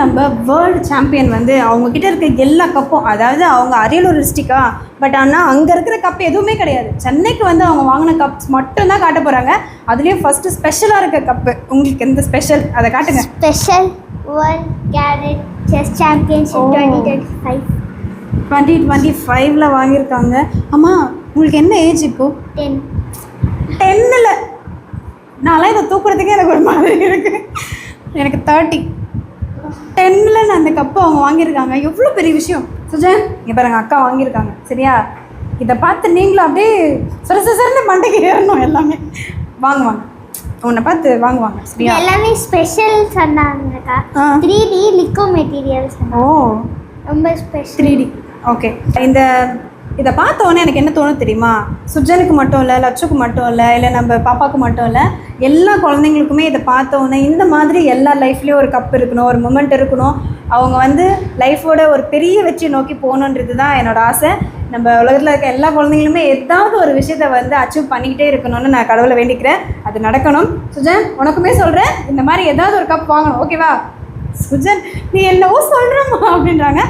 நம்ம world champion வந்து அவங்கக்கிட்ட இருக்க எல்லா கப்பும், அதாவது அவங்க அரியலூர் டிஸ்ட்ரிக்டா, பட் ஆனால் அங்கே இருக்கிற கப் எதுவுமே கிடையாது. சென்னைக்கு வந்து அவங்க வாங்கின கப்ஸ் மட்டும்தான் காட்ட போகிறாங்க. அதுலேயும் ஃபஸ்ட்டு ஸ்பெஷலாக இருக்க கப்பு உங்களுக்கு எந்த ஸ்பெஷல் அதை காட்டுங்க. Special world carrot chess championship 2025. 2025 வாங்கியிருக்காங்க. ஆமாம், உங்களுக்கு என்ன ஏஜ் இப்போது? 10. 10ல் நான்லாம் இதை தூக்குறதுக்கே எனக்கு ஒரு மாதிரி இருக்குது. எனக்கு 30. 10ல் நான் அந்த கப்பு அவங்க வாங்கியிருக்காங்க. எவ்வளோ பெரிய விஷயம் சுஜன். இங்கே பாருங்க, அக்கா வாங்கியிருக்காங்க சரியா. இதை பார்த்து நீங்களும் அப்படியே சரசரன்னு மண்டைக்கு ஏறணும். எல்லாமே வாங்குவாங்க, உன்னை பார்த்து வாங்குவாங்க சரியா. எல்லாமே ஸ்பெஷல் சொன்னாங்கக்கா. 3D லிக்கோ மெட்டீரியல் ஓ, ரொம்ப ஸ்பெஷல். 3D. ஓகே, இதை பார்த்தோன்னே எனக்கு என்ன தோணும் தெரியுமா? சுஜனுக்கு மட்டும் இல்லை, லட்சுக்கு மட்டும் இல்லை நம்ம பாப்பாவுக்கு மட்டும் இல்லை, எல்லா குழந்தைங்களுக்குமே இதை பார்த்தோன்னே இந்த மாதிரி எல்லா லைஃப்லேயும் ஒரு கப் இருக்கணும், ஒரு மொமெண்ட் இருக்கணும். அவங்க வந்து லைஃபோட ஒரு பெரிய வெற்றி நோக்கி போகணுன்றது தான் என்னோடய ஆசை. நம்ம உலகத்தில் இருக்க எல்லா குழந்தைங்களுமே ஏதாவது ஒரு விஷயத்தை வந்து அச்சீவ் பண்ணிக்கிட்டே இருக்கணும்னு நான் கடவுளை வேண்டிக்கிறேன். அது நடக்கணும். சுஜன், உனக்குமே சொல்கிறேன், இந்த மாதிரி ஏதாவது ஒரு கப் வாங்கணும், ஓகேவா? சுஜன், நீ என்னவோ சொல்கிறம்மா அப்படின்றாங்க.